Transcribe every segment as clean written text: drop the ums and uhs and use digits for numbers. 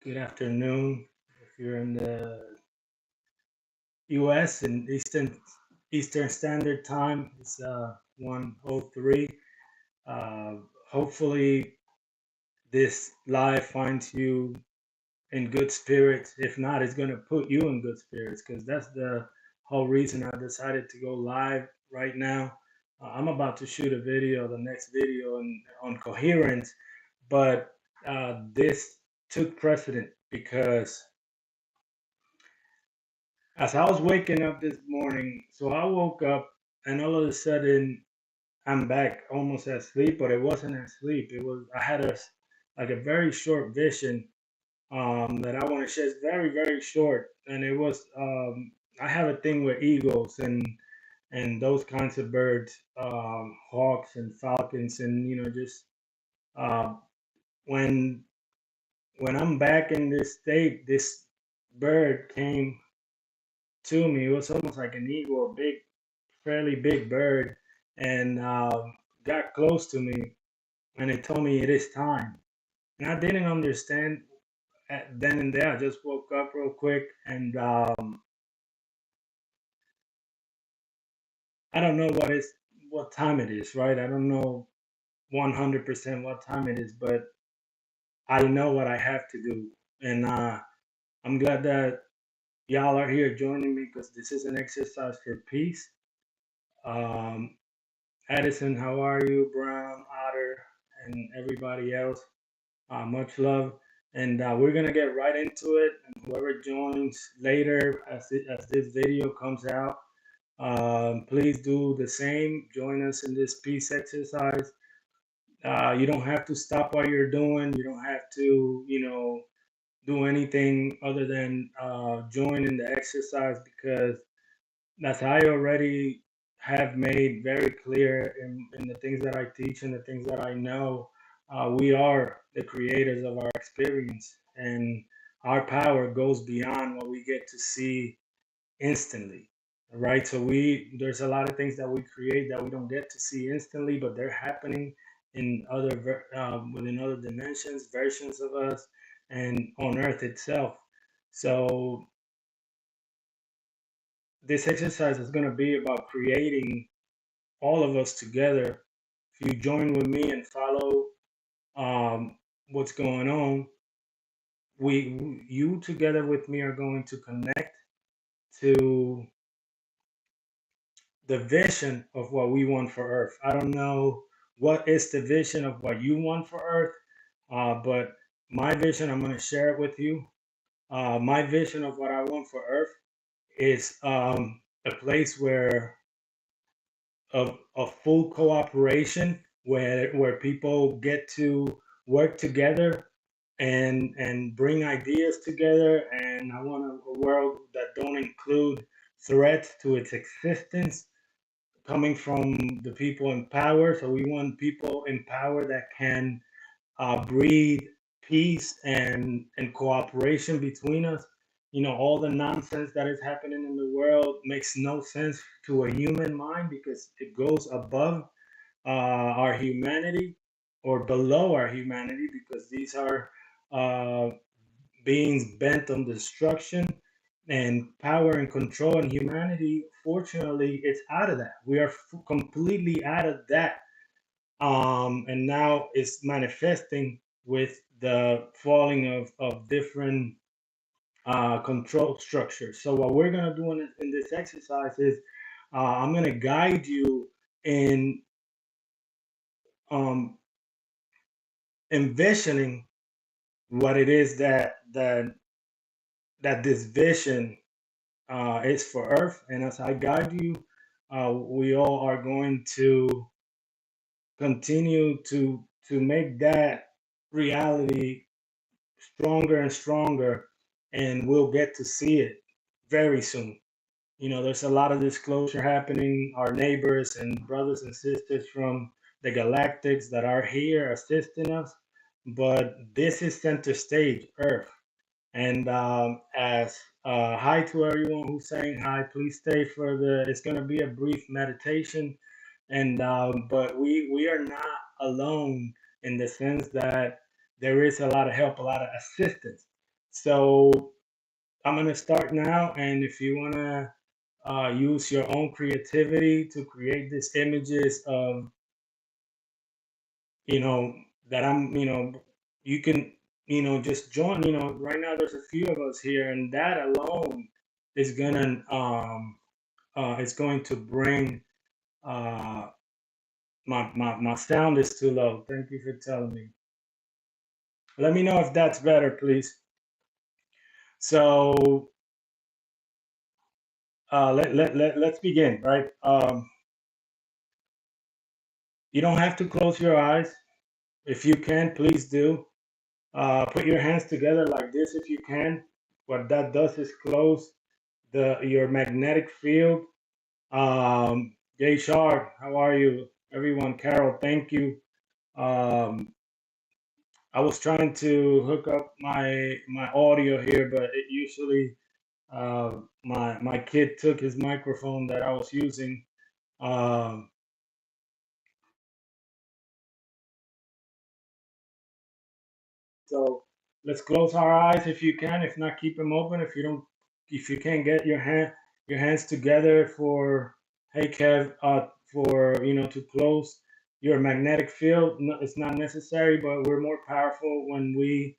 Good afternoon. If you're in the U.S. and Eastern Standard Time, it's 1:03. Uh, Hopefully, this live finds you in good spirits. If not, it's gonna put you in good spirits because that's the whole reason I decided to go live right now. I'm about to shoot a video, the next video on coherence, but this took precedent because as I was waking up this morning, so I woke up and all of a sudden I'm back almost asleep, but it wasn't asleep. It was I had like a very short vision that I want to share. It's very very short, and it was I have a thing with eagles and those kinds of birds, hawks and falcons, and just uh, when when I'm back in this state, this bird came to me. It was almost like an eagle, a big, fairly big bird, and got close to me, and it told me it is time. And I didn't understand then and there. I just woke up real quick, and I don't know what time it is, right? I don't know 100% what time it is, but I know what I have to do, and I'm glad that y'all are here joining me because this is an exercise for peace. Um, Edison, how are you? Brown, Otter, and everybody else. Much love. And we're going to get right into it. And whoever joins later as this video comes out, please do the same. Join us in this peace exercise. You don't have to stop what you're doing. You don't have to, do anything other than join in the exercise because as I already have made very clear in the things that I teach and the things that I know, we are the creators of our experience, and our power goes beyond what we get to see instantly. Right? So there's a lot of things that we create that we don't get to see instantly, but they're happening in within other dimensions, versions of us, and on Earth itself. So this exercise is going to be about creating all of us together. If you join with me and follow what's going on, you together with me are going to connect to the vision of what we want for Earth. I don't know what is the vision of what you want for Earth, but my vision, I'm going to share it with you. My vision of what I want for Earth is a place where of full cooperation where people get to work together and bring ideas together, and I want a world that don't include threats to its existence coming from the people in power. So we want people in power that can breed peace and cooperation between us. All the nonsense that is happening in the world makes no sense to a human mind because it goes above our humanity or below our humanity because these are uh, beings bent on destruction and power and control. And humanity, fortunately, it's out of that. We are completely out of that, and now it's manifesting with the falling of different control structures. So what we're going to do in this exercise is I'm going to guide you in um, envisioning what it is that this vision is for Earth. And as I guide you, we all are going to continue to make that reality stronger and stronger, and we'll get to see it very soon. There's a lot of disclosure happening. Our neighbors and brothers and sisters from the galactics that are here assisting us, but this is center stage, Earth. And as hi to everyone who's saying hi, please stay for it's going to be a brief meditation, and but we are not alone in the sense that there is a lot of help, a lot of assistance. So I'm gonna start now, and if you wanna use your own creativity to create these images of, you know, that I'm, you can, just join. Right now there's a few of us here, and that alone is gonna, is going to bring. Uh, my sound is too low. Thank you for telling me. Let me know if that's better, please. So let's begin, right? You don't have to close your eyes. If you can, please do. Put your hands together like this if you can. What that does is close your magnetic field. Jay Shard, how are you? Everyone, Carol, thank you. Um, I was trying to hook up my audio here, but it usually my kid took his microphone that I was using. Um, So let's close our eyes if you can. If not, keep them open. If you can't get your hands together for, hey Kev, for to close your magnetic field, no, it's not necessary. But we're more powerful when we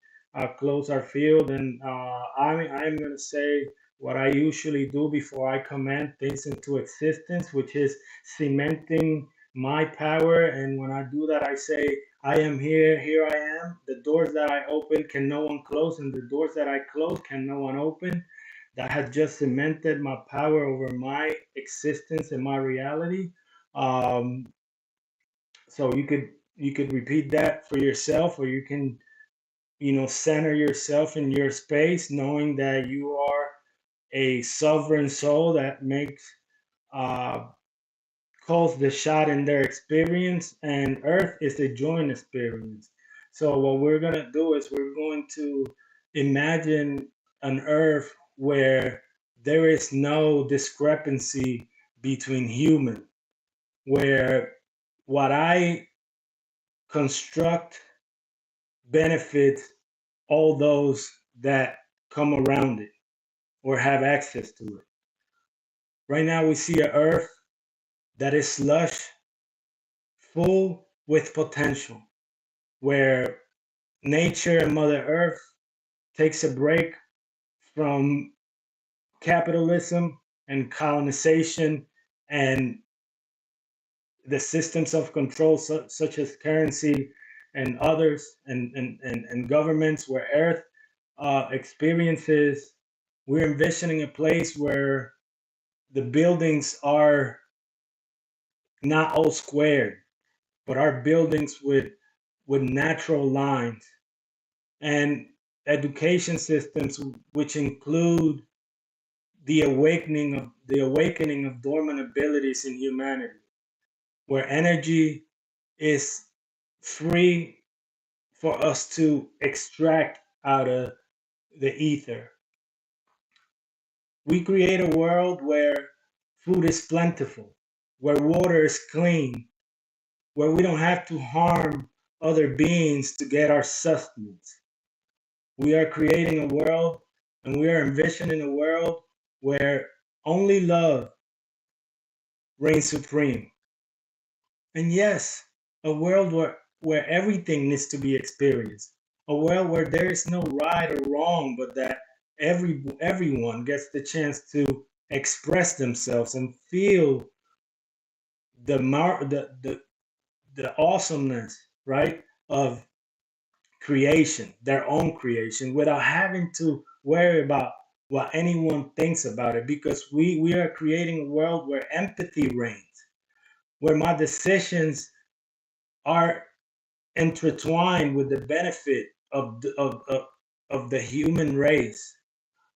close our field. And I'm gonna say what I usually do before I command things into existence, which is cementing my power. And when I do that, I say, I am here, here I am. The doors that I open can no one close, and the doors that I close can no one open. That has just cemented my power over my existence and my reality. Um, so you could repeat that for yourself, or you can center yourself in your space, knowing that you are a sovereign soul that makes uh, calls the shot in their experience, and Earth is a joint experience. So what we're gonna do is we're going to imagine an Earth where there is no discrepancy between human, where what I construct benefits all those that come around it or have access to it. Right now we see an Earth that is slush, full with potential, where nature and Mother Earth takes a break from capitalism and colonization and the systems of control, such as currency and others, and governments, where Earth experiences. We're envisioning a place where the buildings are not all squared, but are buildings with natural lines, and education systems which include the awakening of dormant abilities in humanity, where energy is free for us to extract out of the ether. We create a world where food is plentiful, where water is clean, where we don't have to harm other beings to get our sustenance. We are creating a world, and we are envisioning a world where only love reigns supreme. And yes, a world where everything needs to be experienced. A world where there is no right or wrong, but that everyone gets the chance to express themselves and feel the mar- the awesomeness, right, of creation, their own creation, without having to worry about what anyone thinks about it, because we are creating a world where empathy reigns, where my decisions are intertwined with the benefit of the human race,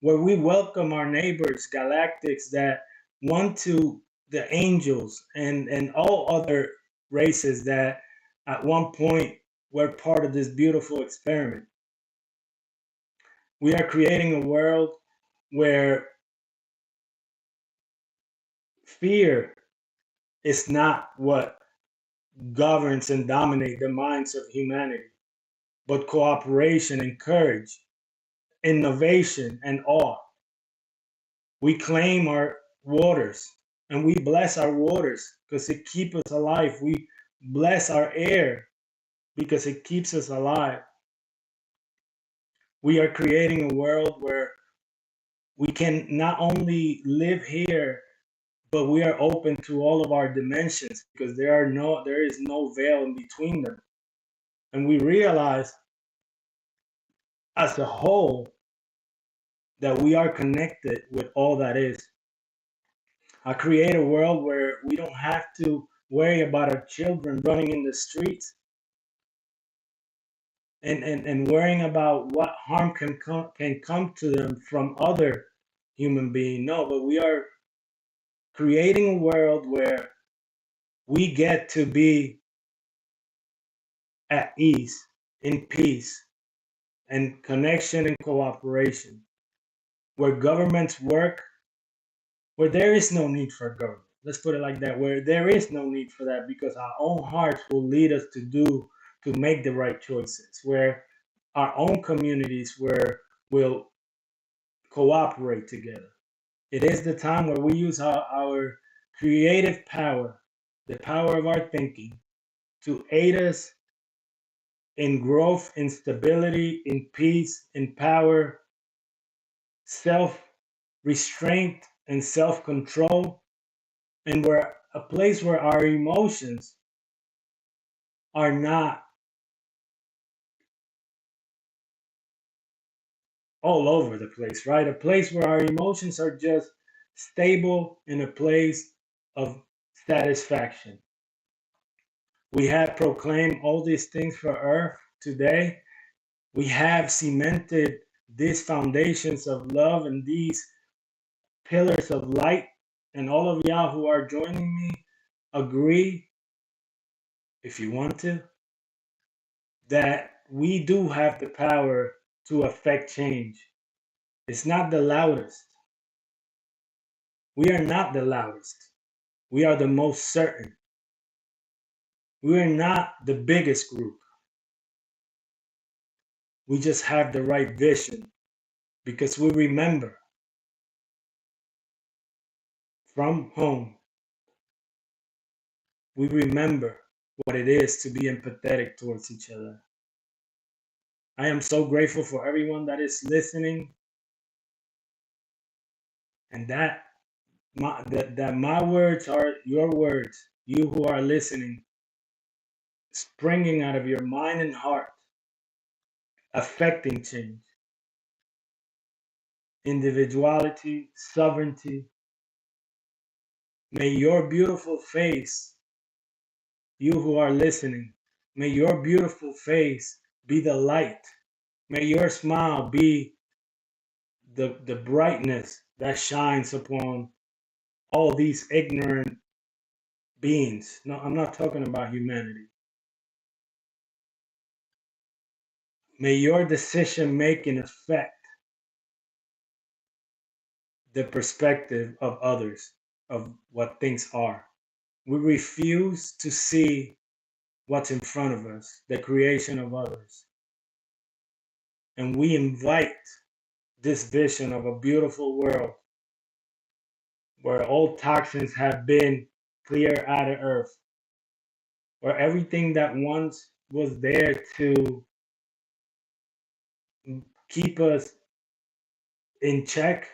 where we welcome our neighbors, galactics, that want to, the angels, and all other races that at one point were part of this beautiful experiment. We are creating a world where fear is not what governs and dominates the minds of humanity, but cooperation and courage. innovation, and awe. We claim our waters and we bless our waters because it keeps us alive. We bless our air because it keeps us alive. We are creating a world where we can not only live here, but we are open to all of our dimensions because there is no veil in between them. And we realize as a whole that we are connected with all that is. I create a world where we don't have to worry about our children running in the streets and worrying about what harm can come to them from other human beings. No, but we are creating a world where we get to be at ease, in peace, and connection and cooperation, where governments work, where there is no need for government. Let's put it like that, where there is no need for that because our own hearts will lead us to make the right choices, where our own communities where will cooperate together. It is the time where we use our creative power, the power of our thinking, to aid us in growth, in stability, in peace, in power, self restraint, and self control, and we're a place where our emotions are not all over the place, right? A place where our emotions are just stable in a place of satisfaction. We have proclaimed all these things for earth today. We have cemented these foundations of love and these pillars of light. And all of y'all who are joining me agree, if you want to, that we do have the power to affect change. It's not the loudest. We are not the loudest. We are the most certain. We are not the biggest group. We just have the right vision because we remember from home, we remember what it is to be empathetic towards each other. I am so grateful for everyone that is listening and that my words are your words, you who are listening, springing out of your mind and heart, affecting change, individuality, sovereignty. May your beautiful face, you who are listening, may your beautiful face be the light. May your smile be the brightness that shines upon all these ignorant beings. No, I'm not talking about humanity. May your decision making affect the perspective of others of what things are. We refuse to see what's in front of us, the creation of others. And we invite this vision of a beautiful world where all toxins have been cleared out of earth, where everything that once was there to keep us in check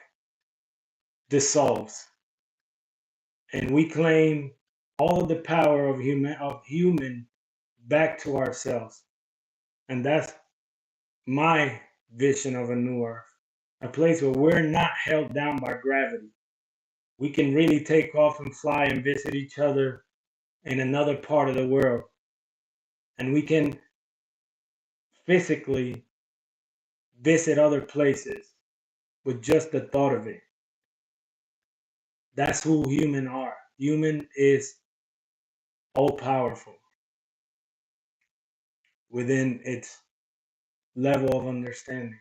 dissolves. And we claim all of the power of human back to ourselves. And that's my vision of a new earth, a place where we're not held down by gravity. We can really take off and fly and visit each other in another part of the world. And we can physically visit other places with just the thought of it. That's who human are. Human is all powerful within its level of understanding.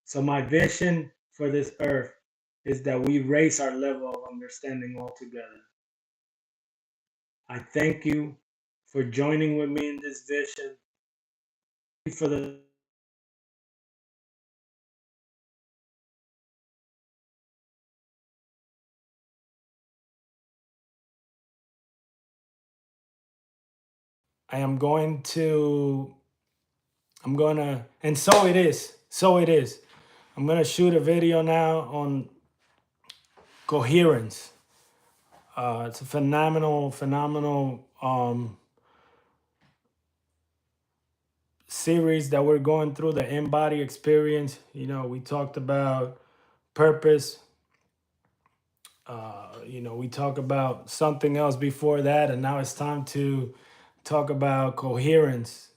So my vision for this earth is that we raise our level of understanding altogether. I thank you for joining with me in this vision. For the I am going to, and so it is. So it is. I'm going to shoot a video now on coherence. It's a phenomenal series that we're going through, the in-body experience. You know, we talked about purpose. You know, we talked about something else before that, and now it's time to talk about coherence.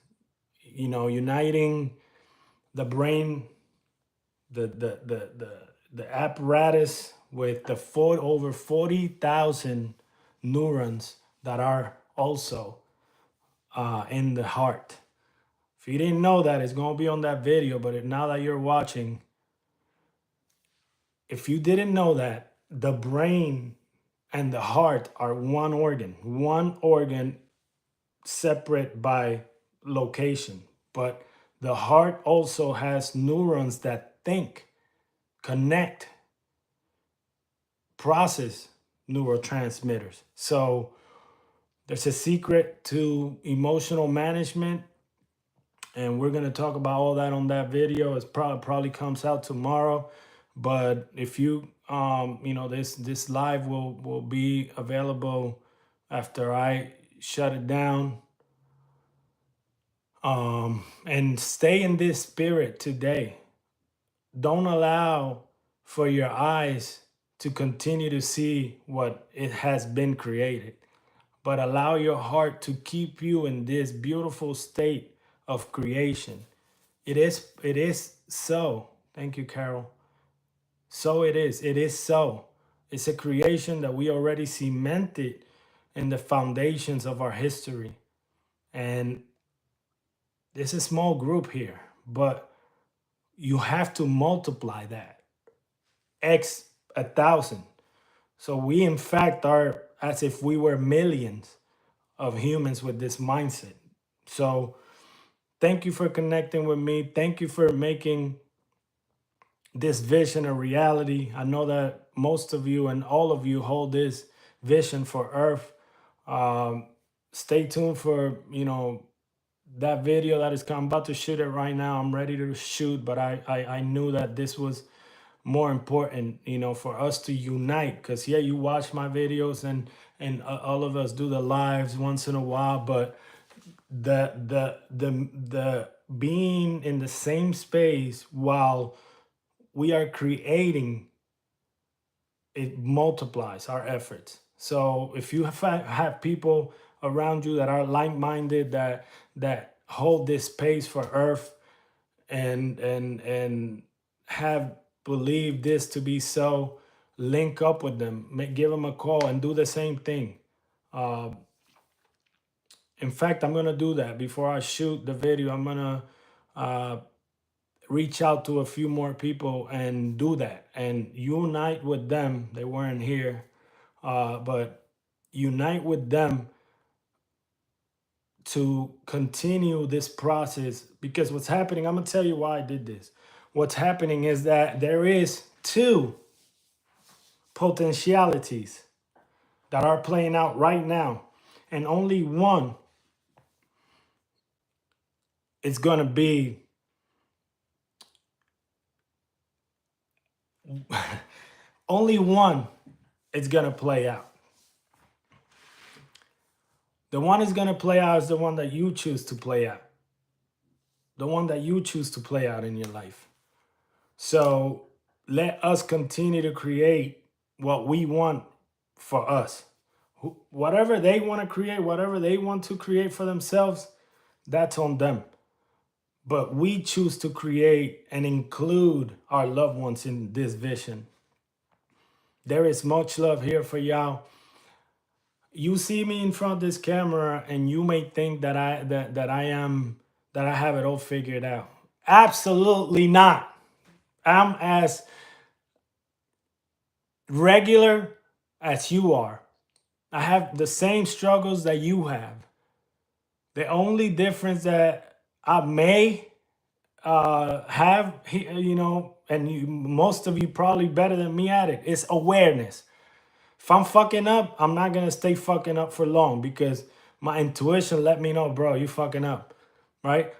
You know, uniting the brain, the apparatus with the over 40,000 neurons that are also in the heart. If you didn't know that, it's going to be on that video, but now that you're watching, if you didn't know that, the brain and the heart are one organ separate by location. But the heart also has neurons that think, connect, process neurotransmitters. So there's a secret to emotional management, and we're going to talk about all that on that video. It's probably comes out tomorrow, but if you you know, this live will be available after I shut it down. And stay in this spirit today. Don't allow for your eyes to continue to see what it has been created, but allow your heart to keep you in this beautiful state of creation. It is so. Thank you, Carol. So it is. It is so. It's a creation that we already cemented in the foundations of our history. And there's a small group here, but you have to multiply that x 1,000. So we in fact are as if we were millions of humans with this mindset. So thank you for connecting with me. Thank you for making this vision a reality. I know that most of you and all of you hold this vision for Earth. Um, Stay tuned for, you know, that video that is I'm about to shoot it right now. I'm ready to shoot, but I knew that this was more important, you know, for us to unite. Because yeah, you watch my videos and all of us do the lives once in a while, but the being in the same space while we are creating, it multiplies our efforts. So if you have people around you that are like-minded, that hold this space for Earth, and have believed this to be so, link up with them, give them a call and do the same thing. uh, in fact, I'm gonna do that before I shoot the video. I'm gonna reach out to a few more people and do that and unite with them. They weren't here, but unite with them to continue this process. Because what's happening, I'm gonna tell you why I did this. What's happening is that there is two potentialities that are playing out right now, and only one is gonna be only one is gonna play out. The one is gonna play out is the one that you choose to play out. The one that you choose to play out in your life. So let us continue to create what we want for us. Whatever they want to create, whatever they want to create for themselves, that's on them. But we choose to create and include our loved ones in this vision. There is much love here for y'all. You see me in front of this camera and you may think that I have it all figured out. Absolutely not. I'm as regular as you are. I have the same struggles that you have. The only difference that I may have, you know, and most of you probably better than me at it, is awareness. If I'm fucking up, I'm not gonna stay fucking up for long, because my intuition let me know, bro, you fucking up, right?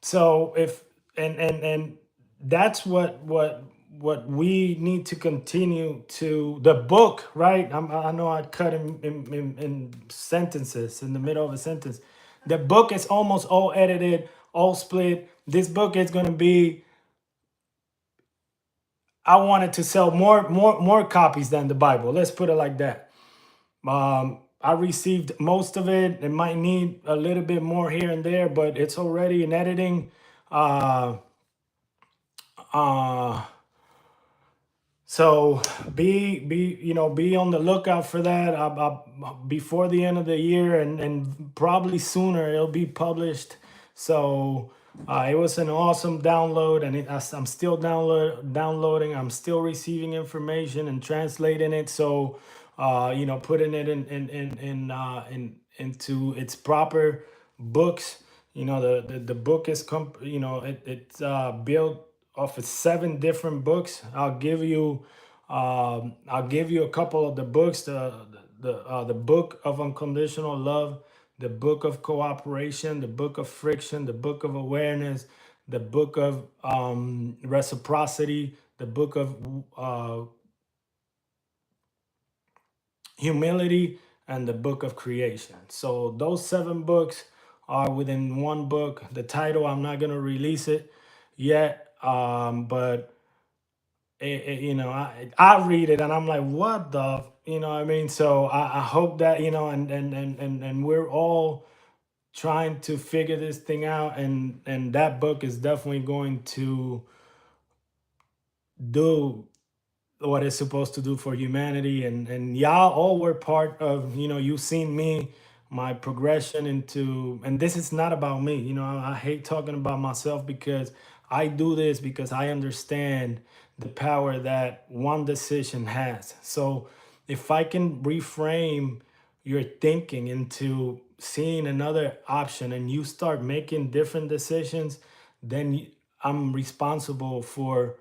So if and that's what we need to continue to the book, right? I know I cut in sentences in the middle of a sentence. The book is almost all edited, all split. This book is going to be, I wanted to sell more copies than the Bible. Let's put it like that. I received most of it. It might need a little bit more here and there, but it's already in editing. Uh, uh, So be on the lookout for that. Before the end of the year, and probably sooner it'll be published. So it was an awesome download, and I'm still downloading. I'm still receiving information and translating it. So putting it into its proper books. The book is it's built off of 7 different books. I'll give you a couple of the books. The book of unconditional love, the book of cooperation, the book of friction, the book of awareness, the book of reciprocity, the book of humility, and the book of creation. So those 7 books are within one book. The title, I'm not gonna release it yet, but I read it and I'm like, what the, what I mean? So I hope that, and we're all trying to figure this thing out, and that book is definitely going to do what it's supposed to do for humanity, and y'all all were part of, you've seen me, my progression into, and this is not about me. I hate talking about myself, because I do this because I understand the power that one decision has. So if I can reframe your thinking into seeing another option, and you start making different decisions, then I'm responsible for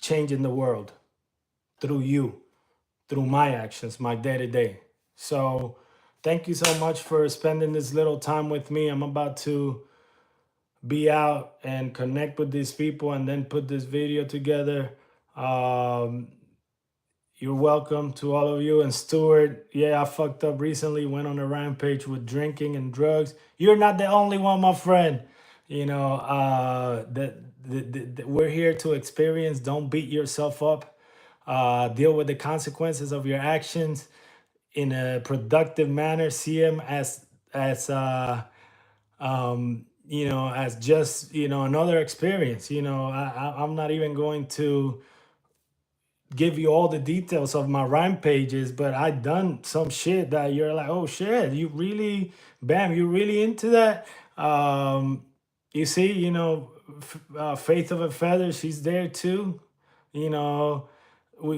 changing the world through you, through my actions, my day to day. So thank you so much for spending this little time with me. I'm about to be out and connect with these people and then put this video together. Um, you're welcome to all of you. And Stuart, yeah, I fucked up recently, went on a rampage with drinking and drugs. You're not the only one, my friend. We're here to experience. Don't beat yourself up. Deal with the consequences of your actions in a productive manner. See them as just another experience. I'm not even going to give you all the details of my rampages, but I done some shit that you're like, oh shit, you really, bam, you really into that. You see, Faith of a Feather, she's there too. you know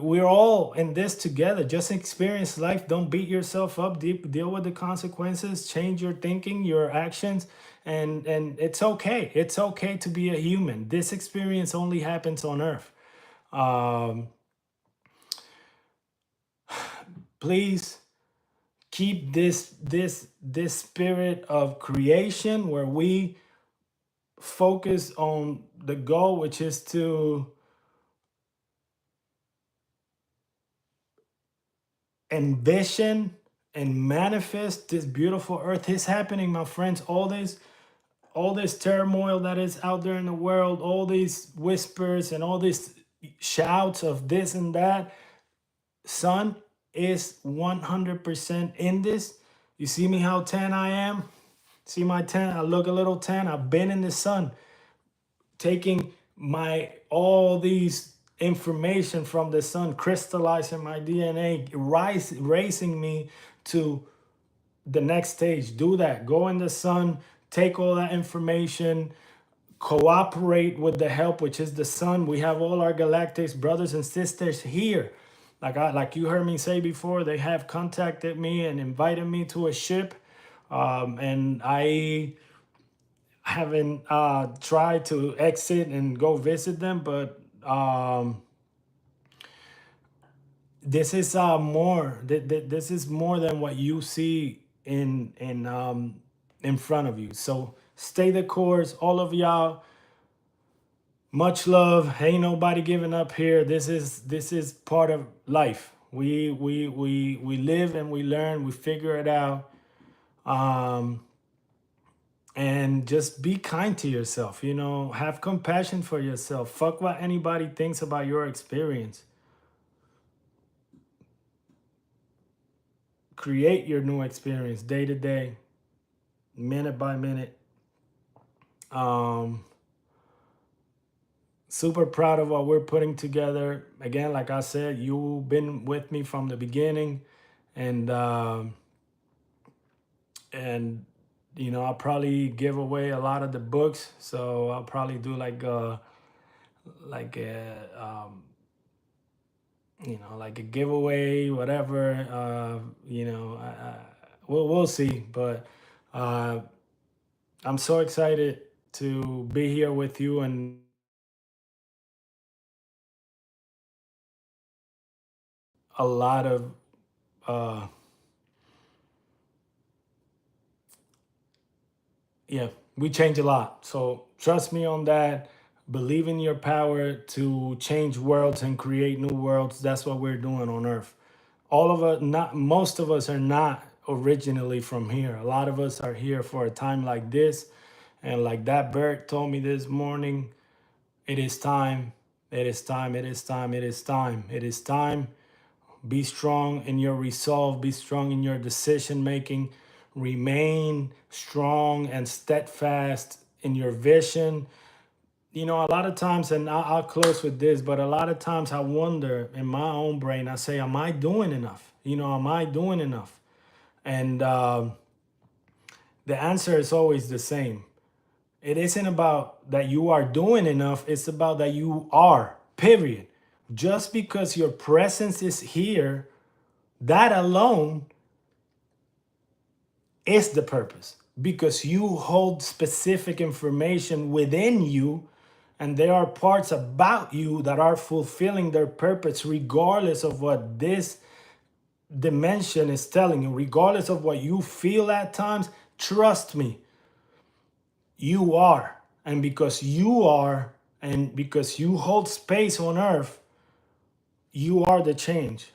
we're all in this together. Just experience life. Don't beat yourself up. Deal with the consequences. Change your thinking, your actions, and it's okay. It's okay to be a human. This experience only happens on Earth. um Please keep this spirit of creation, where we focus on the goal, which is to envision and manifest this beautiful earth. Is happening, my friends. All this turmoil that is out there in the world, all these whispers and all these shouts of this and that, sun is 100% in this. You see me how tan I am? See my tan? I look a little tan. I've been in the sun, taking my all these information from the sun, crystallizing my DNA, raising me to the next stage. Do that. Go in the sun, take all that information, cooperate with the help, which is the sun. We have all our galactic brothers and sisters here. Like you heard me say before, they have contacted me and invited me to a ship, and I haven't tried to exit and go visit them, but this is more. This is more than what you see in front of you. So stay the course, all of y'all. Much love. Ain't nobody giving up here. This is part of life. We live and we learn. We figure it out. Um, and just be kind to yourself. Have compassion for yourself. Fuck what anybody thinks about your experience. Create your new experience day to day, minute by minute. Um, Super proud of what we're putting together. Again, like I said, you've been with me from the beginning, and and I'll probably give away a lot of the books. So I'll probably do like a like a giveaway, whatever. We'll see, but uh, I'm so excited to be here with you and a lot of uh, yeah, we change a lot. So trust me on that. Believe in your power to change worlds and create new worlds. That's what we're doing on Earth. All of us, not most of us, are not originally from here. A lot of us are here for a time like this. And like that bird told me this morning, it is time. It is time. It is time. It is time. It is time. Be strong in your resolve. Be strong in your decision making. Remain strong and steadfast in your vision. A lot of times, and I'll close with this, but a lot of times I wonder in my own brain, I say, am I doing enough? Am I doing enough? And the answer is always the same. It isn't about that you are doing enough, it's about that you are, period. Just because your presence is here, that alone is the purpose, because you hold specific information within you, and there are parts about you that are fulfilling their purpose regardless of what this dimension is telling you, regardless of what you feel at times. Trust me, you are. And because you are, and because you hold space on earth, you are the change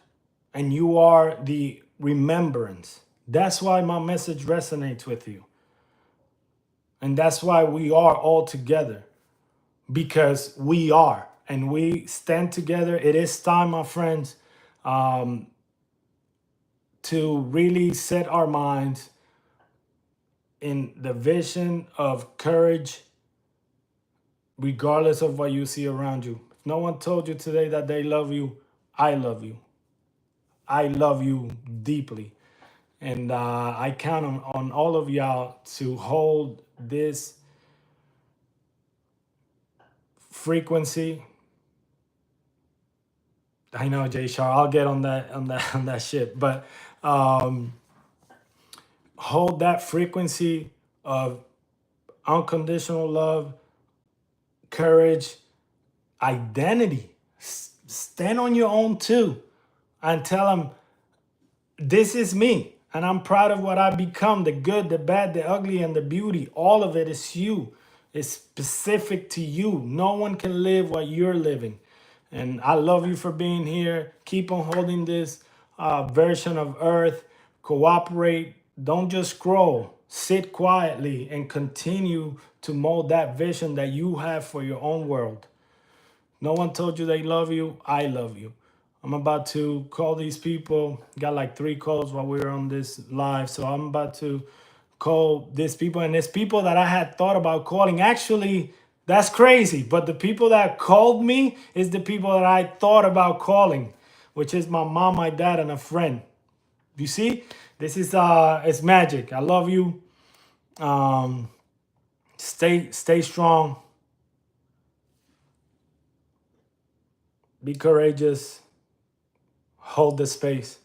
and you are the remembrance. That's why my message resonates with you. And that's why we are all together, because we are and we stand together. It is time, my friends, um, to really set our minds in the vision of courage, regardless of what you see around you. If no one told you today that they love you, I love you. I love you deeply. And I count on all of y'all to hold this frequency. I know, Jay Shar, I'll get on that shit. But um, hold that frequency of unconditional love, courage, identity. Stand on your own too, and tell them, this is me. And I'm proud of what I become, the good, the bad, the ugly, and the beauty. All of it is you. It's specific to you. No one can live what you're living. And I love you for being here. Keep on holding this version of Earth. Cooperate. Don't just scroll. Sit quietly and continue to mold that vision that you have for your own world. No one told you they love you. I love you. I'm about to call these people. Got like 3 calls while we were on this live. So I'm about to call these people. And it's people that I had thought about calling. Actually, that's crazy. But the people that called me is the people that I thought about calling, which is my mom, my dad, and a friend. You see? This is it's magic. I love you. Um, stay strong. Be courageous. Hold the space.